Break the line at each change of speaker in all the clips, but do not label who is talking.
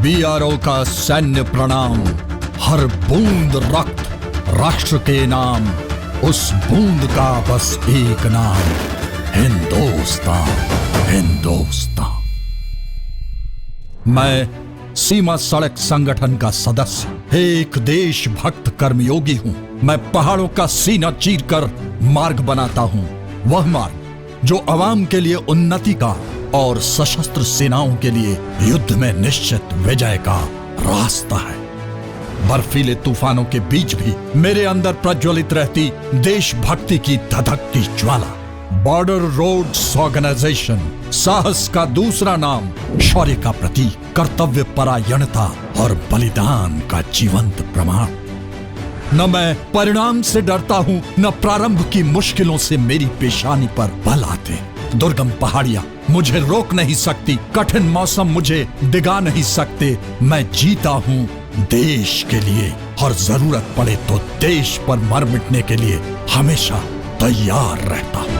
BRO का सैन्य प्रणाम, हर बूंद रक्त राष्ट्र के नाम, उस बूंद का बस एक नाम, हिंदुस्तान, हिंदुस्तान। मैं सीमा सड़क संगठन का सदस्य, एक देशभक्त कर्मयोगी हूं। मैं पहाड़ों का सीना चीरकर मार्ग बनाता हूं, वह मार्ग जो आवाम के लिए उन्नति का और सशस्त्र सेनाओं के लिए युद्ध में निश्चित विजय का रास्ता है। बर्फीले तूफानों के बीच भी मेरे अंदर प्रज्वलित रहती देशभक्ति की धधकती ज्वाला। बॉर्डर रोड्स ऑर्गेनाइजेशन, साहस का दूसरा नाम, शौर्य का प्रतीक, कर्तव्य परायणता और बलिदान का जीवंत प्रमाण। न मैं परिणाम से डरता हूं, न प्रारंभ की मुश्किलों से मेरी पेशानी पर बल आते। दुर्गम पहाड़ियां मुझे रोक नहीं सकती, कठिन मौसम मुझे डिगा नहीं सकते। मैं जीता हूं देश के लिए और जरूरत पड़े तो देश पर मर मिटने के लिए हमेशा तैयार रहता हूं।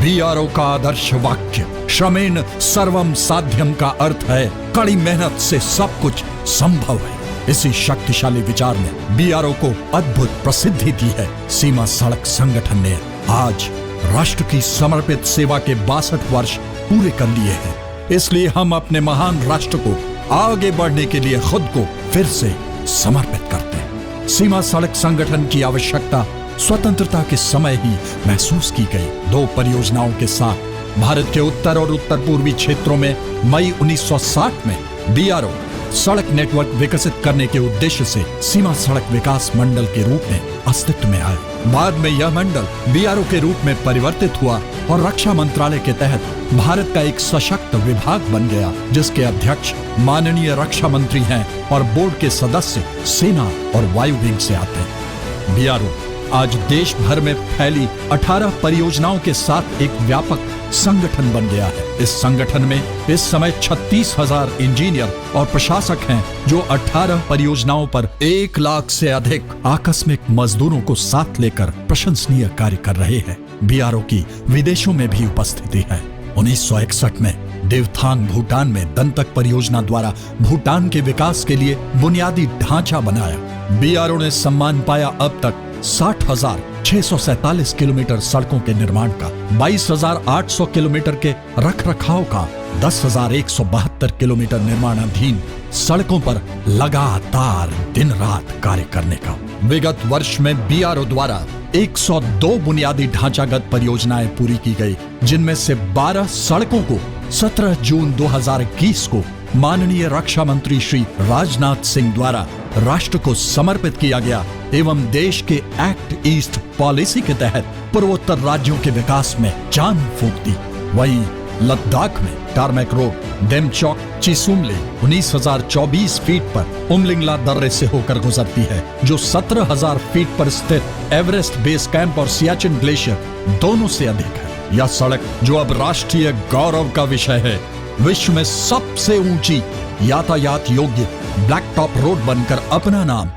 बीआरओ का आदर्श वाक्य श्रमेण सर्वम साध्यम का अर्थ है कड़ी मेहनत से सब कुछ संभव है। इसी शक्तिशाली विचार ने बीआरओ को अद्भुत प्रसिद्धि दी है। सीमा सड़क संगठन ने आज राष्ट्र की समर्पित सेवा के 62 वर्ष पूरे कर लिए हैं। इसलिए हम अपने महान राष्ट्र को आगे बढ़ने के लिए खुद को फिर से समर्पित करते हैं। सीमा सड़क संगठन की आवश्यकता स्वतंत्रता के समय ही महसूस की गई। 2 परियोजनाओं के साथ भारत के उत्तर और उत्तर पूर्वी क्षेत्रों में मई 1960 में बीआरओ सड़क नेटवर्क विकसित करने के उद्देश्य से सीमा सड़क विकास मंडल के रूप में अस्तित्व में आया। बाद में यह मंडल बीआरओ के रूप में परिवर्तित हुआ और रक्षा मंत्रालय के तहत भारत का एक सशक्त विभाग बन गया, जिसके अध्यक्ष माननीय रक्षा मंत्री हैं और बोर्ड के सदस्य सेना और वायु विंग से आते हैं। बीआरओ आज देश भर में फैली 18 परियोजनाओं के साथ एक व्यापक संगठन बन गया है। इस संगठन में इस समय 36,000 इंजीनियर और प्रशासक हैं, जो 18 परियोजनाओं पर 1 लाख से अधिक आकस्मिक मजदूरों को साथ लेकर प्रशंसनीय कार्य कर रहे हैं। बीआरओ की विदेशों में भी उपस्थिति है। 1961 में देवथांग भूटान में दंतक परियोजना द्वारा भूटान के विकास के लिए बुनियादी ढांचा बनाया। बीआरओ ने सम्मान पाया अब तक 60,647 किलोमीटर सड़कों के निर्माण का, 22,800 किलोमीटर के रखरखाव का, 10,172 किलोमीटर निर्माणाधीन सड़कों पर लगातार दिन रात कार्य करने का। विगत वर्ष में बीआरओ द्वारा 102 बुनियादी ढांचागत परियोजनाएं पूरी की गई, जिनमें से 12 सड़कों को 17 जून 2021 को माननीय रक्षा मंत्री श्री राजनाथ सिंह द्वारा राष्ट्र को समर्पित किया गया एवं देश के एक्ट ईस्ट पॉलिसी के तहत पूर्वोत्तर राज्यों के विकास में जान फूंक दी। वहीं लद्दाख में टारमैक रोड डेमचौक चिसुमले 19,024 फीट पर उमलिंगला दर्रे से होकर गुजरती है, जो 17,000 फीट पर स्थित एवरेस्ट बेस कैंप और सियाचिन ग्लेशियर दोनों से अधिक है। यह सड़क, जो अब राष्ट्रीय गौरव का विषय है, विश्व में सबसे ऊंची यातायात योग्य ब्लैक टॉप रोड बनकर अपना नाम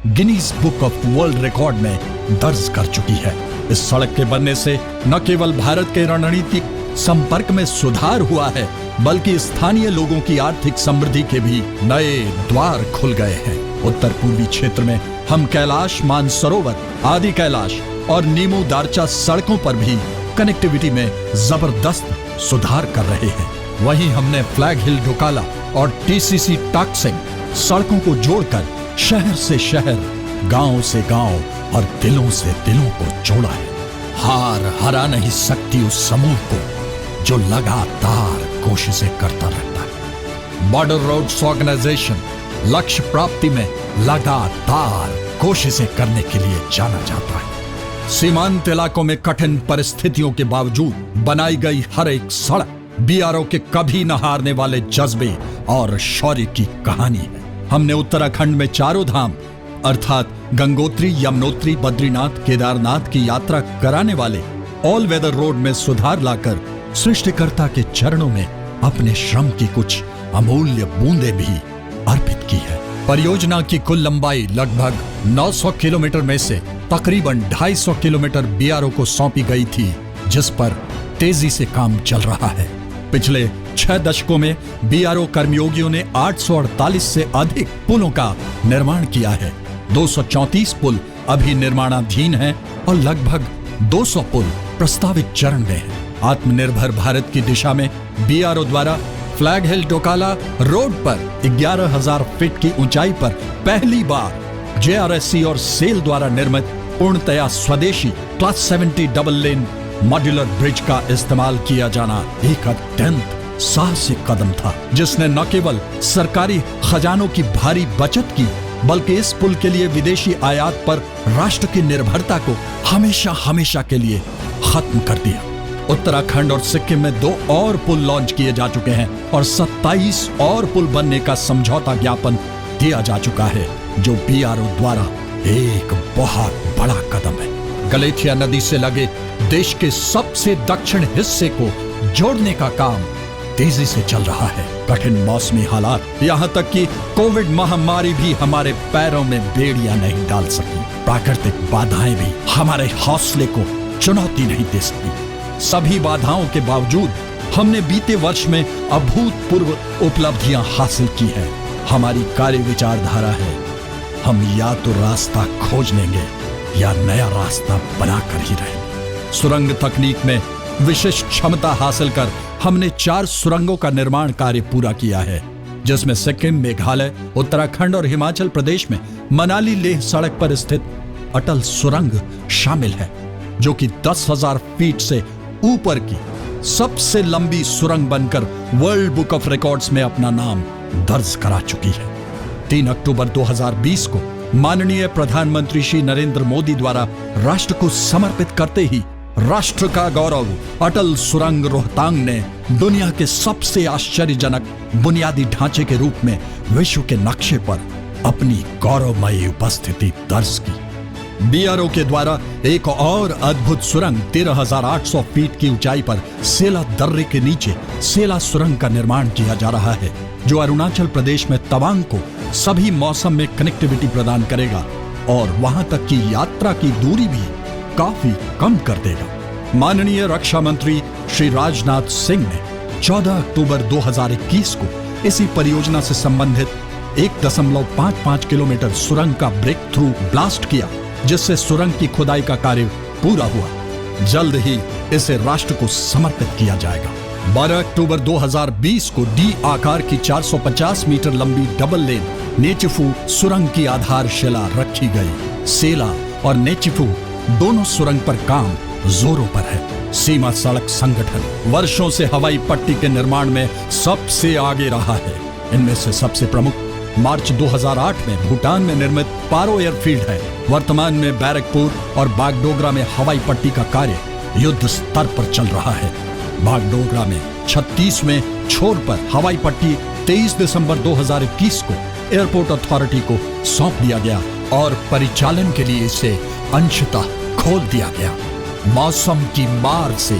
Guinness book of world record में दर्ज कर चुकी है। इस सड़क के बनने से न केवल भारत के रणनीतिक संपर्क में सुधार हुआ है, बल्कि स्थानीय लोगों की आर्थिक समृद्धि के भी नए द्वार खुल गए हैं। उत्तर पूर्वी क्षेत्र में हम कैलाश, मानसरोवर, आदि कैलाश और नीमू दारचा सड़कों पर भी कनेक्टिविटी में जबरदस्त सुधार कर रहे हैं। वहीं हमने फ्लैग हिल डोकाला और टीसीसी टाकसिंग सड़कों को जोड़कर शहर से शहर, गांव से गांव और दिलों से दिलों को जोड़ा है। हार हरा नहीं सकती उस समूह को जो लगातार कोशिशें करता रहता है। बॉर्डर रोड्स ऑर्गेनाइजेशन लक्ष्य प्राप्ति में लगातार कोशिशें करने के लिए जाना जाता है। सीमांत इलाकों में कठिन परिस्थितियों के बावजूद बनाई गई हर एक सड़क बीआरओ के कभी न हारने वाले जज्बे और शौर्य की कहानी है। हमने उत्तराखंड में चारों धाम अर्थात गंगोत्री, यमुनोत्री, बद्रीनाथ, केदारनाथ की यात्रा कराने वाले ऑल वेदर रोड में सुधार लाकर सृष्टिकर्ता के चरणों में अपने श्रम की कुछ अमूल्य बूंदें भी अर्पित की है। परियोजना की कुल लंबाई लगभग 900 किलोमीटर में से तकरीबन 250 किलोमीटर बीआरओ को सौंपी गई थी, जिस पर तेजी से काम चल रहा है। पिछले 6 दशकों में बीआरओ कर्मयोगियों ने 848 से अधिक पुलों का निर्माण किया है। 234 पुल अभी निर्माणाधीन हैं और लगभग 200 पुल प्रस्तावित चरण में हैं। आत्मनिर्भर भारत की दिशा में बीआरओ द्वारा फ्लैग हिल डोकाला रोड पर 11,000 फीट की ऊंचाई पर पहली बार जेआरएससी और सेल द्वारा निर्मित पूर्णतया स्वदेशी class 70 double lane modular bridge का इस्तेमाल किया जाना एक अत्यंत साहसिक कदम था, जिसने न केवल सरकारी खजानों की भारी बचत की, बल्कि इस पुल के लिए विदेशी आयात पर राष्ट्र की निर्भरता को हमेशा हमेशा के लिए खत्म कर दिया। उत्तराखंड और सिक्किम में 2 और पुल लॉन्च किए जा चुके हैं और 27 और पुल बनने का समझौता ज्ञापन दिया जा चुका है, जो बीआरओ द्वारा एक बहुत बड़ा कदम है। गलेथिया नदी से लगे देश के सबसे दक्षिण हिस्से को जोड़ने का काम तेजी से चल रहा है। कठिन मौसमी हालात, यहाँ तक कि कोविड महामारी भी हमारे पैरों में बेड़ियां नहीं डाल सकी। प्राकृतिक बाधाएं भी हमारे हौसले को चुनौती नहीं दे सकी। सभी बाधाओं के बावजूद हमने बीते वर्ष में अभूतपूर्व उपलब्धियां हासिल की है। हमारी कार्य विचारधारा है, हम या तो रास्ता खोज लेंगे या नया रास्ता बनाकर ही रहेंगे। सुरंग तकनीक में विशिष्ट क्षमता हासिल कर हमने 4 सुरंगों का निर्माण कार्य पूरा किया है, जिसमें सिक्किम, मेघालय, उत्तराखंड और हिमाचल प्रदेश में मनाली लेह सड़क पर स्थित अटल सुरंग शामिल है, जो कि 10,000 फीट से ऊपर की सबसे लंबी सुरंग बनकर वर्ल्ड बुक ऑफ रिकॉर्ड्स में अपना नाम दर्ज करा चुकी है। 3 अक्टूबर 2020 को माननीय प्रधानमंत्री श्री नरेंद्र मोदी द्वारा राष्ट्र को समर्पित करते ही राष्ट्र का गौरव अटल सुरंग रोहतांग ने दुनिया के सबसे आश्चर्यजनक बुनियादी ढांचे के रूप में विश्व के नक्शे पर अपनी गौरवमयी उपस्थिति दर्ज की। बीआरओ के द्वारा एक और अद्भुत सुरंग 13,800 फीट की ऊंचाई पर सेला दर्रे के नीचे सेला सुरंग का निर्माण किया जा रहा है, जो अरुणाचल प्रदेश में तवांग को सभी मौसम में कनेक्टिविटी प्रदान करेगा और वहां तक की यात्रा की दूरी भी काफी कम कर देगा। माननीय रक्षा मंत्री श्री राजनाथ सिंह ने 14 अक्टूबर 2021 को इसी परियोजना से संबंधित 1.55 किलोमीटर सुरंग का ब्रेक थ्रू ब्लास्ट किया, जिससे सुरंग की खुदाई का कार्य पूरा हुआ। जल्द ही इसे राष्ट्र को समर्पित किया जाएगा। 12 अक्टूबर 2020 को डी आकार की 450 मीटर लंबी डबल लेन नेचिफू सुरंग की आधारशिला रखी गई। सेला और नेचिफू दोनों सुरंग पर काम जोरों पर है। सीमा सड़क संगठन वर्षों से हवाई पट्टी के निर्माण में सबसे आगे रहा है। इनमें से सबसे प्रमुख मार्च 2008 में भूटान में निर्मित पारो एयरफील्ड है। वर्तमान में बैरकपुर और बागडोगरा में हवाई पट्टी का कार्य युद्ध स्तर पर चल रहा है। बागडोगरा में 36वें छोर पर हवाई पट्टी 23 दिसंबर 2021 को एयरपोर्ट अथॉरिटी को सौंप दिया गया और परिचालन के लिए इसे अंशतः खोल दिया गया। मौसम की मार से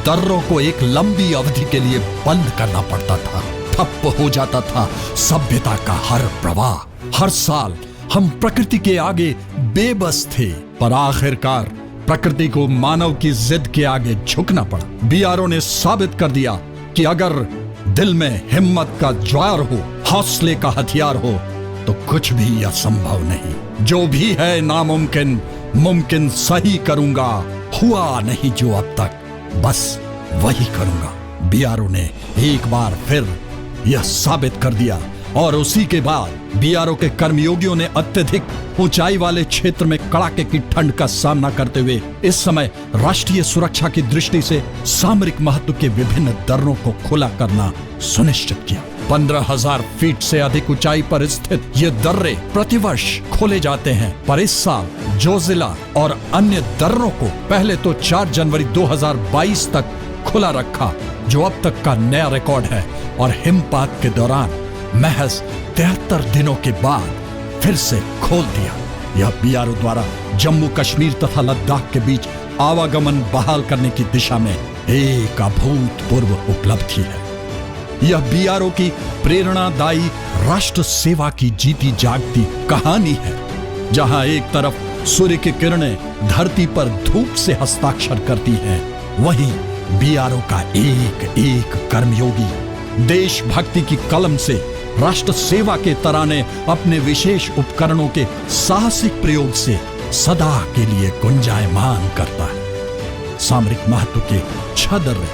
दर्रों को एक लंबी अवधि के लिए बंद करना पड़ता था। ठप्प हो जाता था सभ्यता का हर प्रवाह। हर साल हम प्रकृति के आगे बेबस थे, पर आखिरकार प्रकृति को मानव की जिद के आगे झुकना पड़ा। बीआरओ ने साबित कर दिया कि अगर दिल में हिम्मत का ज्वार हो, हौसले का हथियार हो, तो कुछ भी असंभव नहीं। जो भी है नामुमकिन, मुमकिन सही करूंगा। हुआ नहीं जो अब तक, बस वही करूंगा। बीआरओ ने एक बार फिर यह साबित कर दिया और उसी के बाद बीआरओ के कर्मयोगियों ने अत्यधिक ऊंचाई वाले क्षेत्र में कड़ाके की ठंड का सामना करते हुए इस समय राष्ट्रीय सुरक्षा की दृष्टि से सामरिक महत्व के विभिन्न दर्रों को खुला करना सुनिश्चित किया। 15,000 फीट से अधिक ऊंचाई पर स्थित ये दर्रे प्रतिवर्ष खोले जाते हैं, पर इस साल जोजिला और अन्य दर्रों को पहले तो 4 जनवरी 2022 तक खुला रखा, जो अब तक का नया रिकॉर्ड है, और हिमपात के दौरान महज 73 दिनों के बाद फिर से खोल दिया। यह बीआरओ द्वारा जम्मू कश्मीर तथा लद्दाख के बीच आवागमन बहाल करने की दिशा में एक अभूतपूर्व उपलब्धि है। यह बीआरओ की प्रेरणादायी राष्ट्र सेवा की जीती जागती कहानी है, जहां एक तरफ सूर्य की किरणें धरती पर धूप से हस्ताक्षर करती हैं, वहीं बीआरओ का एक एक कर्मयोगी देशभक्ति की कलम से राष्ट्र सेवा के तराने अपने विशेश उपकरणों के साहसिक प्रयोग से सदा के लिए गुंजायमान करता है। सामरिक महत्व के 6 दर्रे,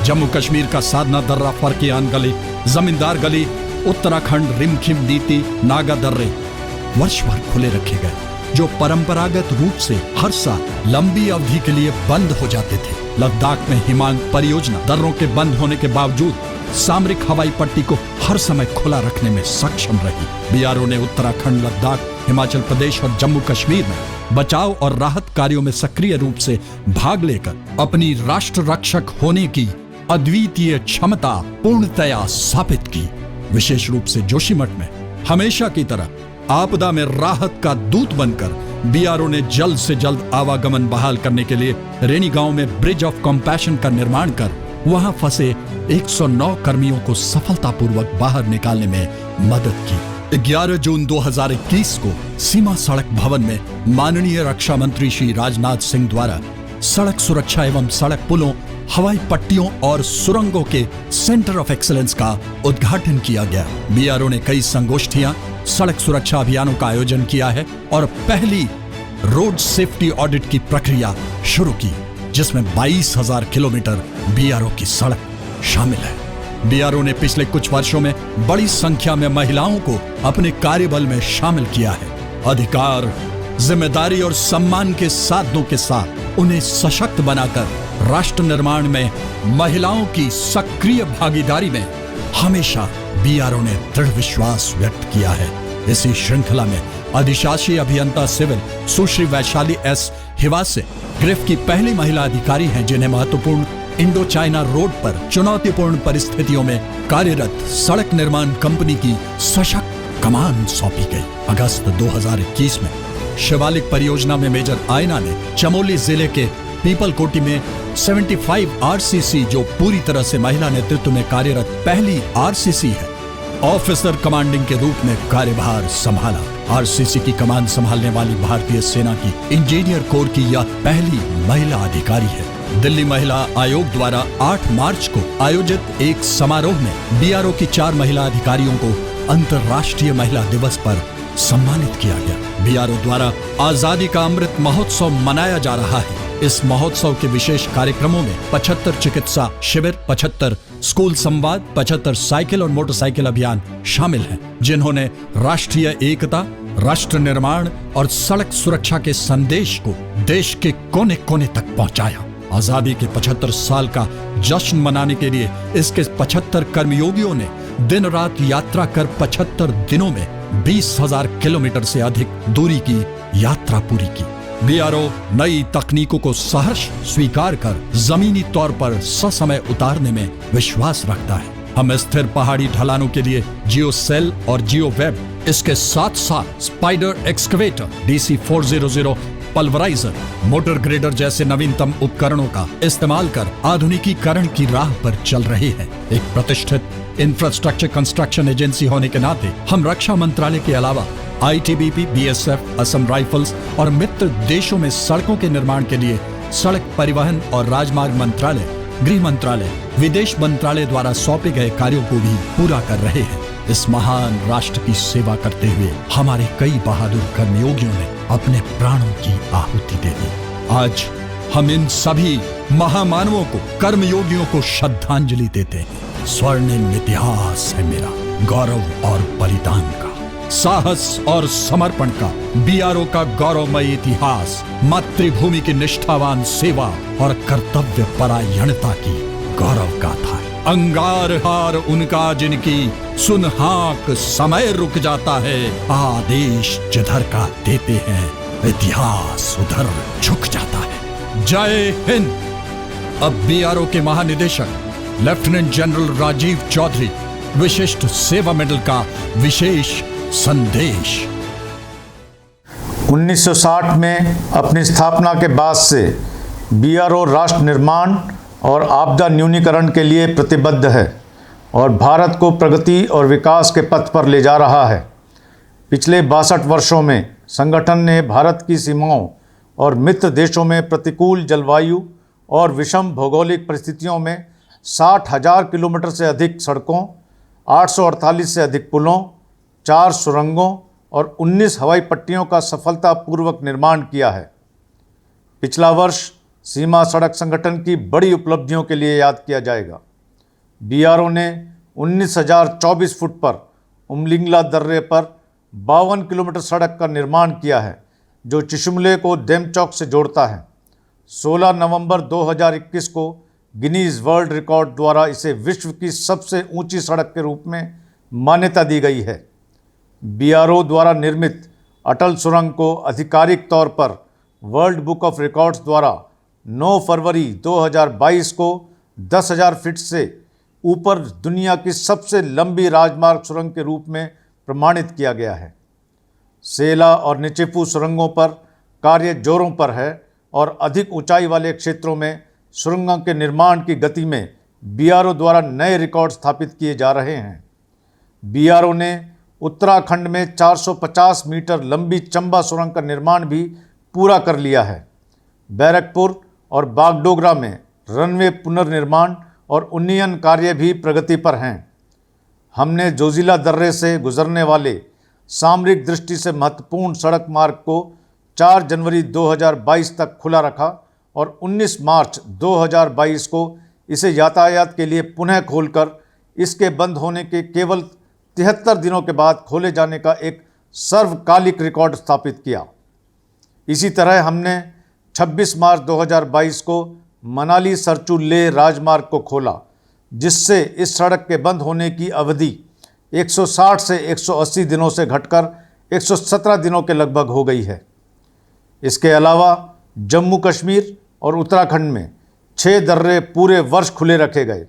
जम्मू कश्मीर का साधना दर्रा, फरकियान गली, जमींदार गली, उत्तराखंड रिमखिम नीति, नागा दर्रे वर्ष भर खुले रखे गए, जो परंपरागत रूप से हर साल लंबी अवधि के लिए बंद हो जाते थे। लद्दाख में हिमांग परियोजना दर्रों के बंद होने के बावजूद सामरिक हवाई पट्टी को हर समय खुला रखने में सक्षम रही। बीआरओ ने उत्तराखंड, लद्दाख, हिमाचल प्रदेश और जम्मू कश्मीर में बचाव और राहत कार्यों में सक्रिय रूप से भाग लेकर अपनी राष्ट्र रक्षक होने की अद्वितीय क्षमता पूर्णतया स्थापित की। विशेष रूप से जोशीमठ में हमेशा की तरह आपदा में राहत का दूत बनकर बीआरओ ने जल्द से जल्द आवागमन बहाल करने के लिए रेनी गांव में ब्रिज ऑफ कंपैशन का निर्माण कर वहां फंसे 109 कर्मियों को सफलतापूर्वक बाहर निकालने में मदद की। 11 जून 2021 को सीमा सड़क भवन में माननीय रक्षा मंत्री श्री राजनाथ सिंह द्वारा सड़क सुरक्षा एवं सड़क पुलों, हवाई पट्टियों और सुरंगों के सेंटर ऑफ एक्सीलेंस का उद्घाटन किया गया। बीआरओ ने कई संगोष्ठियां, सड़क सुरक्षा अभियानों का आयोजन किया है और पहली रोड सेफ्टी ऑडिट की प्रक्रिया शुरू की, जिसमें 22,000 किलोमीटर बीआरओ की सड़क शामिल है। बीआरओ ने पिछले कुछ वर्षों में बड़ी संख्या में महिलाओं को अपने कार्यबल में शामिल किया है। अधिकार, जिम्मेदारी और सम्मान के साधनों के साथ उन्हें सशक्त बनाकर राष्ट्र निर्माण में महिलाओं की सक्रिय भागीदारी में हमेशा बीआरओ ने दृढ़ विश्वास व्यक्त किया है। इसी श्रृंखला में अधिशासी अभियंता सिविल सुश्री वैशाली एस हिवासे ग्रिफ की पहली महिला अधिकारी हैं, जिन्हें महत्वपूर्ण इंडो चाइना रोड पर चुनौतीपूर्ण परिस्थितियों में कार्यरत सड़क निर्माण कंपनी की सशक्त कमान सौंपी गई। अगस्त 2021 में शिवालिक परियोजना में मेजर आयना ने चमोली जिले के पीपलकोटी में 75 आरसीसी, जो पूरी तरह से महिला नेतृत्व में कार्यरत पहली आरसीसी है, ऑफिसर कमांडिंग के रूप में कार्यभार संभाला। आरसीसी की कमान संभालने वाली भारतीय सेना की इंजीनियर कोर की यह पहली महिला अधिकारी है। दिल्ली महिला आयोग द्वारा 8 मार्च को आयोजित एक समारोह में बीआरओ की 4 महिला अधिकारियों को अंतर्राष्ट्रीय महिला दिवस पर सम्मानित किया गया। बीआरओ द्वारा आजादी का अमृत महोत्सव मनाया जा रहा है। इस महोत्सव के विशेष कार्यक्रमों में 75 चिकित्सा शिविर, 75 स्कूल संवाद, 75 साइकिल और मोटरसाइकिल अभियान शामिल हैं, जिन्होंने राष्ट्रीय एकता, राष्ट्र निर्माण और सड़क सुरक्षा के संदेश को देश के कोने कोने तक पहुंचाया। आजादी के 75 साल का जश्न मनाने के लिए इसके 75 कर्मयोगियों ने दिन रात यात्रा कर 75 दिनों में 20,000 किलोमीटर से अधिक दूरी की यात्रा पूरी की। बीआरओ नई तकनीकों को सहर्ष स्वीकार कर जमीनी तौर पर ससमय उतारने में विश्वास रखता है। हम स्थिर पहाड़ी ढलानों के लिए जियो सेल और जियो वेब, इसके साथ साथ spider excavator, DC400 pulveriser, motor grader जैसे नवीनतम उपकरणों का इस्तेमाल कर आधुनिकीकरण की राह पर चल रहे हैं। एक प्रतिष्ठित इंफ्रास्ट्रक्चर कंस्ट्रक्शन एजेंसी होने के नाते हम रक्षा मंत्रालय के अलावा आईटीबीपी, बीएसएफ, असम राइफल्स और मित्र देशों में सड़कों के निर्माण के लिए सड़क परिवहन और राजमार्ग मंत्रालय, गृह मंत्रालय, विदेश मंत्रालय द्वारा सौंपे गए कार्यों को भी पूरा कर रहे हैं। इस महान राष्ट्र की सेवा करते हुए हमारे कई बहादुर कर्मयोगियों ने अपने प्राणों की आहुति दे दी। आज हम इन सभी महामानवों को, कर्मयोगियों को श्रद्धांजलि देते हैं। स्वर्णिम इतिहास है मेरा, गौरव और बलिदान का, साहस और समर्पण का, बीआरओ का गौरवमय इतिहास, मातृभूमि की निष्ठावान सेवा और कर्तव्य परायणता की गौरव गाथा है। अंगार हार उनका जिनकी सुन हाक समय रुक जाता है, आदेश जिधर का देते हैं इतिहास उधर झुक जाता है। जय हिंद। अब बीआरओ के महानिदेशक लेफ्टिनेंट जनरल राजीव चौधरी विशिष्ट सेवा मेडल का विशेष संदेश।
1960 में अपनी स्थापना के बाद से बीआरओ राष्ट्र निर्माण और आपदा न्यूनीकरण के लिए प्रतिबद्ध है और भारत को प्रगति और विकास के पथ पर ले जा रहा है। पिछले 62 वर्षों में संगठन ने भारत की सीमाओं और मित्र देशों में प्रतिकूल जलवायु और विषम भौगोलिक परिस्थितियों में 60,000 किलोमीटर से अधिक सड़कों, 848 से अधिक पुलों, 4 सुरंगों और 19 हवाई पट्टियों का सफलतापूर्वक निर्माण किया है। पिछला वर्ष सीमा सड़क संगठन की बड़ी उपलब्धियों के लिए याद किया जाएगा। बीआरओ ने 19,024 फुट पर उमलिंगला दर्रे पर 52 किलोमीटर सड़क का निर्माण किया है, जो चिशुमले को देमचौक से जोड़ता है। 16 नवंबर 2021 को गिनीज वर्ल्ड रिकॉर्ड द्वारा इसे विश्व की सबसे ऊंची सड़क के रूप में मान्यता दी गई है। बीआरओ द्वारा निर्मित अटल सुरंग को आधिकारिक तौर पर वर्ल्ड बुक ऑफ रिकॉर्ड्स द्वारा 9 फरवरी 2022 को 10,000 फीट से ऊपर दुनिया की सबसे लंबी राजमार्ग सुरंग के रूप में प्रमाणित किया गया है। सेला और निचेपू सुरंगों पर कार्य जोरों पर है और अधिक ऊंचाई वाले क्षेत्रों में सुरंगों के निर्माण की गति में बीआरओ द्वारा नए रिकॉर्ड स्थापित किए जा रहे हैं। बीआरओ ने उत्तराखंड में 450 मीटर लंबी चंबा सुरंग का निर्माण भी पूरा कर लिया है। बैरकपुर और बागडोगरा में रनवे पुनर्निर्माण और उन्नयन कार्य भी प्रगति पर हैं। हमने जोजिला दर्रे से गुजरने वाले सामरिक दृष्टि से महत्वपूर्ण सड़क मार्ग को 4 जनवरी 2022 तक खुला रखा और 19 मार्च 2022 को इसे यातायात के लिए पुनः खोलकर इसके बंद होने के केवल 73 दिनों के बाद खोले जाने का एक सर्वकालिक रिकॉर्ड स्थापित किया। इसी तरह हमने 26 मार्च 2022 को मनाली सरचू लेह राजमार्ग को खोला, जिससे इस सड़क के बंद होने की अवधि 160 से 180 दिनों से घटकर 117 दिनों के लगभग हो गई है। इसके अलावा जम्मू कश्मीर और उत्तराखंड में 6 दर्रे पूरे वर्ष खुले रखे गए,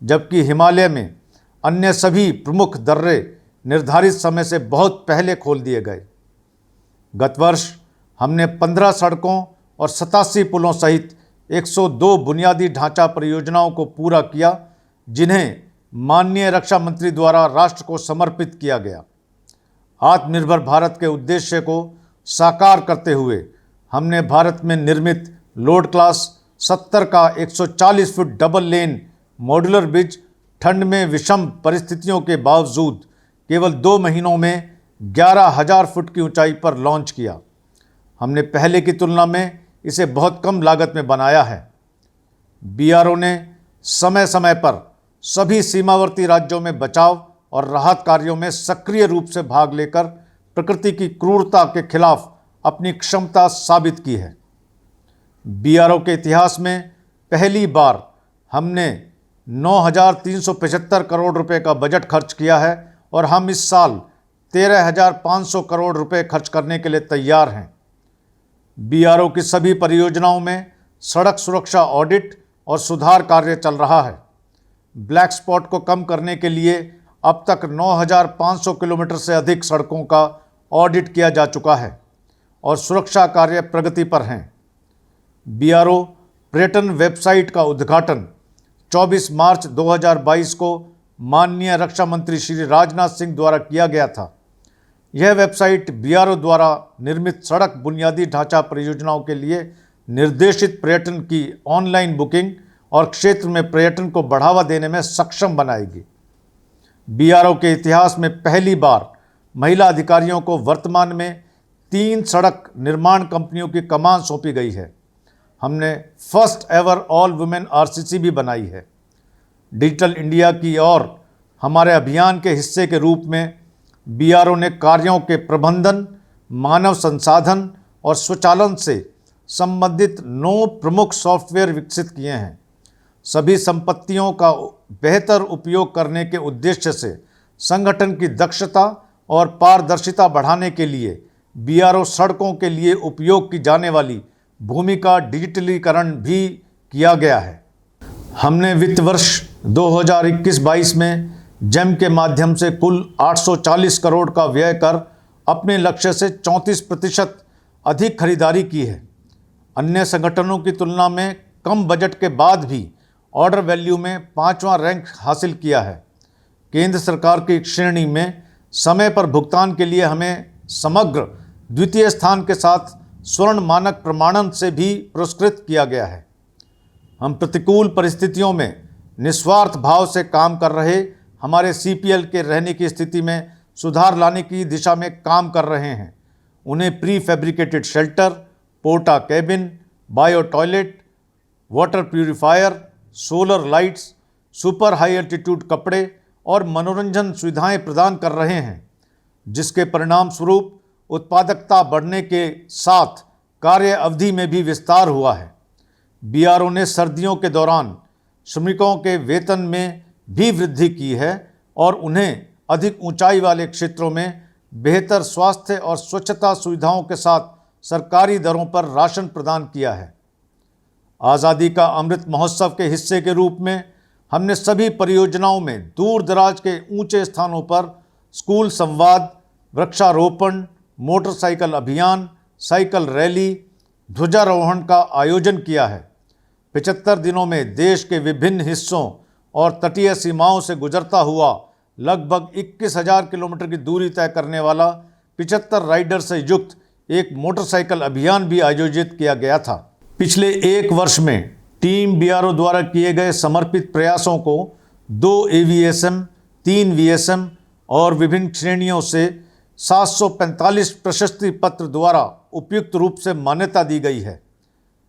जबकि हिमालय में अन्य सभी प्रमुख दर्रे निर्धारित समय से बहुत पहले खोल दिए गए। गत वर्ष हमने 15 सड़कों और 87 पुलों सहित 102 बुनियादी ढांचा परियोजनाओं को पूरा किया, जिन्हें माननीय रक्षा मंत्री द्वारा राष्ट्र को समर्पित किया गया। आत्मनिर्भर भारत के उद्देश्य को साकार करते हुए हमने भारत में निर्मित लोड क्लास 70 का 140 foot double lane modular bridge ठंड में विषम परिस्थितियों के बावजूद केवल 2 महीनों में 11,000 फुट की ऊंचाई पर लॉन्च किया। हमने पहले की तुलना में इसे बहुत कम लागत में बनाया है। बीआरओ ने समय समय पर सभी सीमावर्ती राज्यों में बचाव और राहत कार्यों में सक्रिय रूप से भाग लेकर प्रकृति की क्रूरता के खिलाफ अपनी क्षमता साबित की है। बीआरओ के इतिहास में पहली बार हमने 9,375 करोड़ रुपए का बजट खर्च किया है और हम इस साल 13,500 करोड़ रुपए खर्च करने के लिए तैयार हैं। बीआरओ की सभी परियोजनाओं में सड़क सुरक्षा ऑडिट और सुधार कार्य चल रहा है। ब्लैक स्पॉट को कम करने के लिए अब तक 9,500 किलोमीटर से अधिक सड़कों का ऑडिट किया जा चुका है और सुरक्षा कार्य प्रगति पर हैं। बीआरओ पर्यटन वेबसाइट का उद्घाटन 24 मार्च 2022 को माननीय रक्षा मंत्री श्री राजनाथ सिंह द्वारा किया गया था। यह वेबसाइट बीआरओ द्वारा निर्मित सड़क बुनियादी ढांचा परियोजनाओं के लिए निर्देशित पर्यटन की ऑनलाइन बुकिंग और क्षेत्र में पर्यटन को बढ़ावा देने में सक्षम बनाएगी। बीआरओ के इतिहास में पहली बार महिला अधिकारियों को वर्तमान में 3 सड़क निर्माण कंपनियों की कमान सौंपी गई है। हमने first ever all women RCC भी बनाई है। डिजिटल इंडिया की ओर हमारे अभियान के हिस्से के रूप में बीआरओ ने कार्यों के प्रबंधन, मानव संसाधन और स्वचालन से संबंधित 9 प्रमुख सॉफ्टवेयर विकसित किए हैं। सभी संपत्तियों का बेहतर उपयोग करने के उद्देश्य से संगठन की दक्षता और पारदर्शिता बढ़ाने के लिए बीआरओ सड़कों के लिए उपयोग की जाने वाली भूमि का डिजिटलीकरण भी किया गया है। हमने वित्त वर्ष 2021-22 में जेम के माध्यम से कुल 840 करोड़ का व्यय कर अपने लक्ष्य से 34% अधिक खरीदारी की है। अन्य संगठनों की तुलना में कम बजट के बाद भी ऑर्डर वैल्यू में 5वां रैंक हासिल किया है। केंद्र सरकार की श्रेणी में समय पर भुगतान के लिए हमें समग्र द्वितीय स्थान के साथ स्वर्ण मानक प्रमाणन से भी पुरस्कृत किया गया है। हम प्रतिकूल परिस्थितियों में निस्वार्थ भाव से काम कर रहे हमारे CPL के रहने की स्थिति में सुधार लाने की दिशा में काम कर रहे हैं। उन्हें prefabricated shelter, porta cabin, bio toilet, water purifier, solar lights, super high altitude कपड़े और मनोरंजन सुविधाएं प्रदान कर रहे हैं, जिसके परिणाम स्वरूप उत्पादकता बढ़ने के साथ कार्य अवधि में भी विस्तार हुआ है। BRO ने सर्दियों के दौरान श्रमिकों के वेतन में भी वृद्धि की है और उन्हें अधिक ऊंचाई वाले क्षेत्रों में बेहतर स्वास्थ्य और स्वच्छता सुविधाओं के साथ सरकारी दरों पर राशन प्रदान किया है। आज़ादी का अमृत महोत्सव के हिस्से के रूप में हमने सभी परियोजनाओं में दूर दराज के ऊंचे स्थानों पर स्कूल संवाद, वृक्षारोपण, मोटरसाइकिल अभियान, साइकिल रैली, ध्वजारोहण का आयोजन किया है। 75 दिनों में देश के विभिन्न हिस्सों और तटीय सीमाओं से गुजरता हुआ लगभग 21,000 किलोमीटर की दूरी तय करने वाला 75 राइडर से युक्त एक मोटरसाइकिल अभियान भी आयोजित किया गया था। पिछले एक वर्ष में टीम BRO द्वारा किए गए समर्पित प्रयासों को 2 AVSM, 3 VSM और विभिन्न श्रेणियों से 745 प्रशस्ति पत्र द्वारा उपयुक्त रूप से मान्यता दी गई है।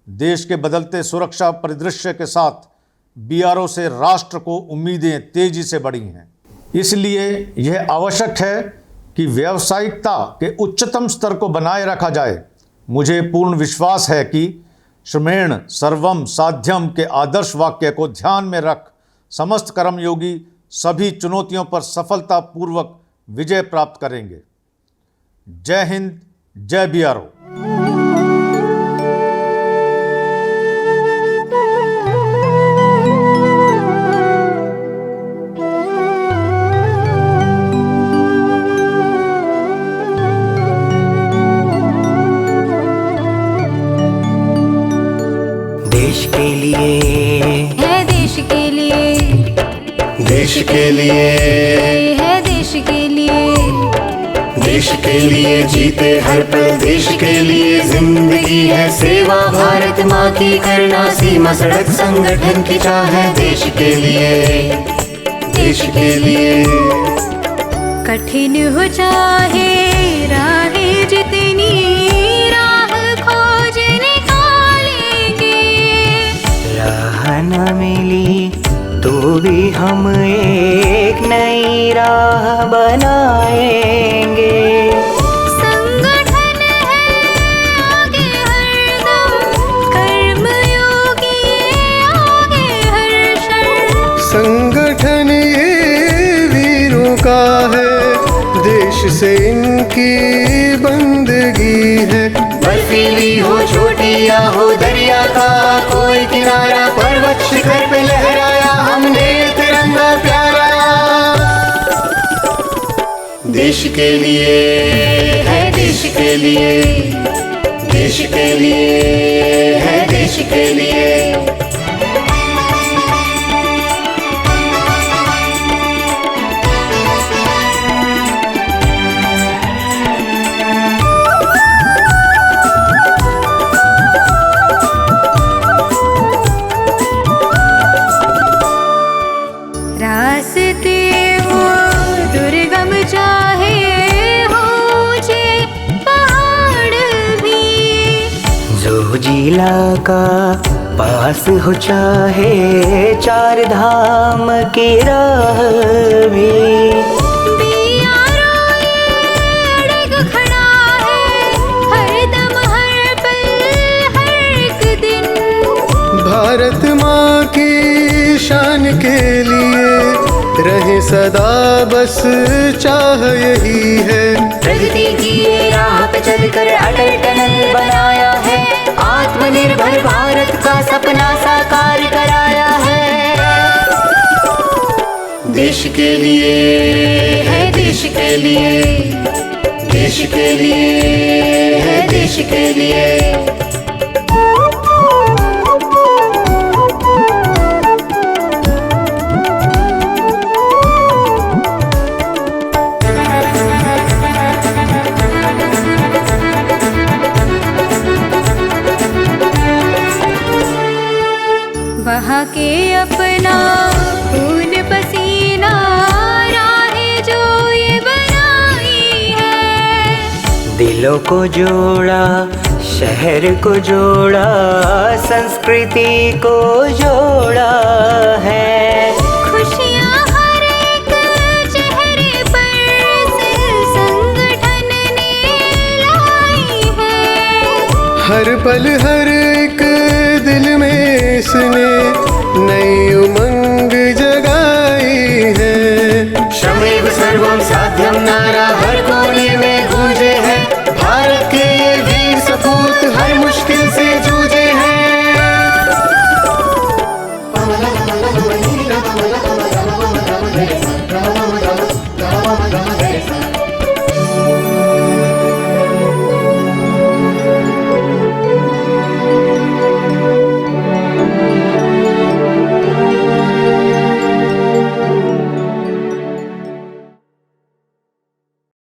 देश के बदलते सुरक्षा परिदृश्य के साथ BRO से राष्ट्र को उम्मीदें तेजी से बढ़ी हैं। इसलिए यह आवश्यक है कि व्यावसायिकता के उच्चतम स्तर को बनाए रखा जाए। मुझे पूर्ण विश्वास है कि श्रमेण सर्वम साध्यम के आदर्श वाक्य को ध्यान में रख समस्त कर्मयोगी सभी चुनौतियों पर सफलतापूर्वक विजय प्राप्त करेंगे। जय हिंद, जय BRO।
देश के लिए
है, देश के लिए,
देश के लिए
है, देश के लिए,
देश के लिए जीते हर पल, देश के लिए जिंदगी है सेवा। भारत माँ की करना सीमा सड़क संगठन की चाह है। देश के लिए, देश के लिए
कठिन हो चाहे राहें जितनी, राह खोज निकालेंगे।
राह न मिली तो भी हम एक नई राह बनाएंगे।
संगठन है आगे हरदम, कर्मयोगी आगे हर क्षण।
संगठन ये वीरों का है, देश से इनकी बंदगी है।
बर्फीली हो छोटी या हो दरिया का कोई किनारा, पर्वत शिखर पे लहराया हमने तिरंगा प्यारा। देश के लिए है, देश के लिए, देश के लिए है, देश के लिए।
रास्ते हो दुर्गम चाहे हो ऊंचे पहाड़ भी,
जो जिला का पास हो चाहे चार धाम की राह भी।
BRO अड़ग खड़ा है हरदम, हर पल, हर एक दिन।
भारत माँ की शान के लिए रहे सदा बस चाह यही है।
प्रगति की ये राह पे चलकर अटल टनल बनाया है, आत्मनिर्भर भारत का सपना साकार कराया है। देश के लिए है, देश के लिए, देश के लिए है, देश के लिए।
वहाँ के अपना
दिलों को जोड़ा, शहर को जोड़ा, संस्कृति को जोड़ा है।
खुशियाँ हर एक चेहरे पर संगठन ने लाई है।
हर पल हर एक दिल में इसने नई उमंग जगाई है।
श्रमेव सर्वं साध्यं नारा हर कोने में गूंजे हैं। भारत के ये वीर सपूत हर मुश्किल से जूझे हैं।